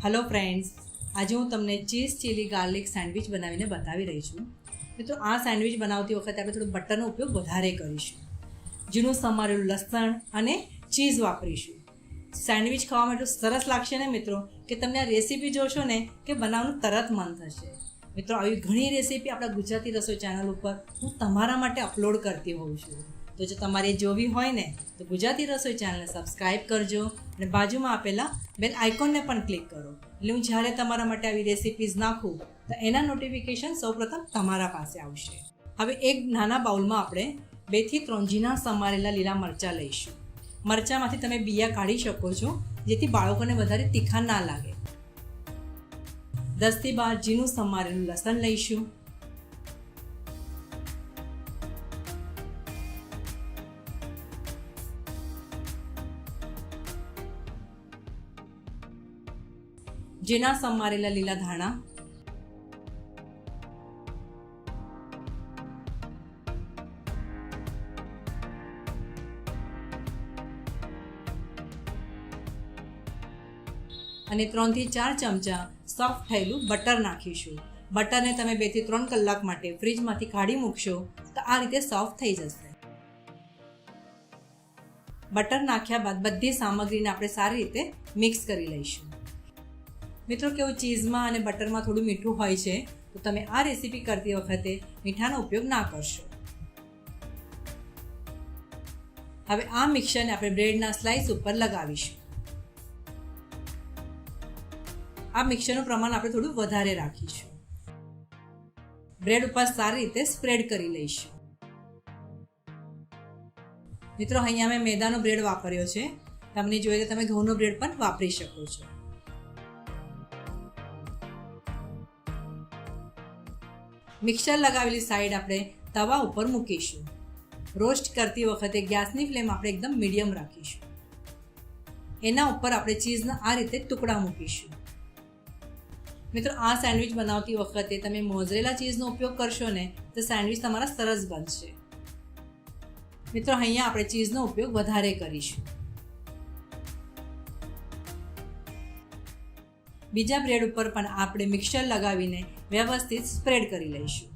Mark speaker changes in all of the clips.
Speaker 1: Hello friends, आज हूँ तमने चीज़ चीली गार्लिक सेन्डविच बनावीने बतावी रही छूँ। मित्रों, आ सेन्डविच बनावती वखते આપણે થોડું બટરનો ઉપયોગ વધારે કરીશું। ઝીણું સમારેલું લસણ અને ચીઝ વાપરીશું। સેન્ડવિચ ખાવામાં એટલું સરસ લાગશે ને મિત્રો કે તમને આ રેસીપી જોશો ને કે બનાવવાનું તરત મન થશે। મિત્રો, આવી ઘણી રેસીપી આપણા ગુજરાતી રસોઈ ચેનલ ઉપર હું તમારા માટે અપલોડ કરતી હોઉં છું। તો જો તમારે જોવી હોય ને તો ગુજરાતી રસોઈ ચેનલને સબસ્ક્રાઈબ કરજો અને બાજુમાં આપેલા બેલ આઇકોનને પણ ક્લિક કરો, એટલે હું જ્યારે તમારા માટે આવી રેસીપીઝ નાખું તો એના નોટિફિકેશન સૌપ્રથમ તમારા પાસે આવશે। હવે એક નાના બાઉલમાં આપણે 2 થી 3 ઝીણા સમારેલા લીલા મરચાં લઈશું। મરચાંમાંથી તમે બિયા કાઢી શકો છો, જેથી બાળકોને વધારે તીખા ના લાગે। 10 થી 12 ઝીણું સમારેલું લસણ લઈશું। ઝીણા સમારેલા લીલા ધાણા, અને 3 થી 4 ચમચા સોફ્ટ થયેલું બટર નાખીશું। બટરને તમે 2 થી 3 કલાક માટે ફ્રીજમાંથી કાઢી મૂકશો તો આ રીતે સોફ્ટ થઈ જશે। બટર નાખ્યા બાદ બધી સામગ્રીને આપણે સારી રીતે મિક્સ કરી લઈશું। મિત્રો, કેવું ચીઝમાં અને બટરમાં થોડું મીઠું હોય છે, તો તમે આ રેસીપી કરતી વખતે મીઠાનો ઉપયોગ ના કરશો। હવે આ મિક્સરને આપણે બ્રેડના સ્લાઇસ ઉપર લગાવીશું। આ મિક્સરનું પ્રમાણ આપણે થોડું વધારે રાખીશું। બ્રેડ ઉપર સારી રીતે સ્પ્રેડ કરી લઈશું। મિત્રો, અહીંયા મેં મેદાનો બ્રેડ વાપર્યો છે, તમને જોઈએ તો તમે ઘઉંનો બ્રેડ પણ વાપરી શકો છો। મિક્સર લગાવેલી સાઈડ આપણે તવા ઉપર મૂકીશું। રોસ્ટ કરતી વખતે ગેસની ફ્લેમ આપણે એકદમ મીડિયમ રાખીશું। એના ઉપર આપણે ચીઝના આ રીતે ટુકડા મૂકીશું। મિત્રો, આ સેન્ડવિચ બનાવતી વખતે તમે મોઝરેલા ચીઝનો ઉપયોગ કરશો ને તો સેન્ડવિચ તમારા સરસ બનશે। મિત્રો, અહીંયા આપણે ચીઝનો ઉપયોગ વધારે કરીશું। બીજા બ્રેડ ઉપર પણ આપણે મિક્સર લગાવીને વ્યવસ્થિત સ્પ્રેડ કરી લઈશું।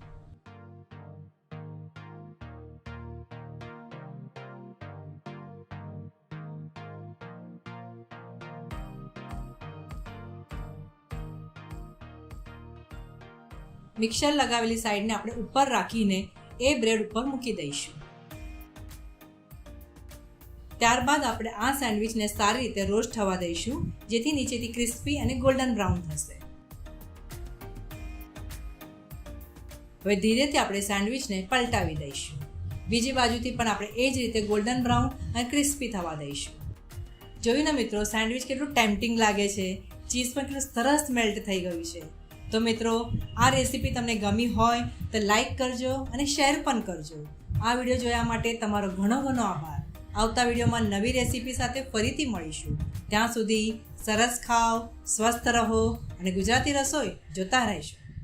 Speaker 1: મિક્સર લગાવેલી સાઈડને આપણે ઉપર રાખીને એ બ્રેડ ઉપર મૂકી દઈશું। ત્યારબાદ આપણે આ સેન્ડવિચને સારી રીતે રોસ્ટ થવા દઈશું, જેથી નીચેથી ક્રિસ્પી અને ગોલ્ડન બ્રાઉન થશે। હવે ધીરેથી આપણે સેન્ડવિચને પલટાવી દઈશું। બીજી બાજુથી પણ આપણે એ જ રીતે ગોલ્ડન બ્રાઉન અને ક્રિસ્પી થવા દઈશું। જોયું ને મિત્રો, સેન્ડવિચ કેટલું ટેમ્પટિંગ લાગે છે, ચીઝ પણ કેટલું સરસ મેલ્ટ થઈ ગયું છે। તો મિત્રો, આ રેસીપી તમને ગમી હોય તો લાઈક કરજો અને શેર પણ કરજો। આ વિડીયો જોયા માટે તમારો ઘણો ઘણો આભાર। આવતા વિડીયોમાં નવી રેસીપી સાથે ફરીથી મળીશું। ત્યાં સુધી સરસ ખાઓ, સ્વસ્થ રહો અને ગુજરાતી રસોઈ જોતા રહેશો।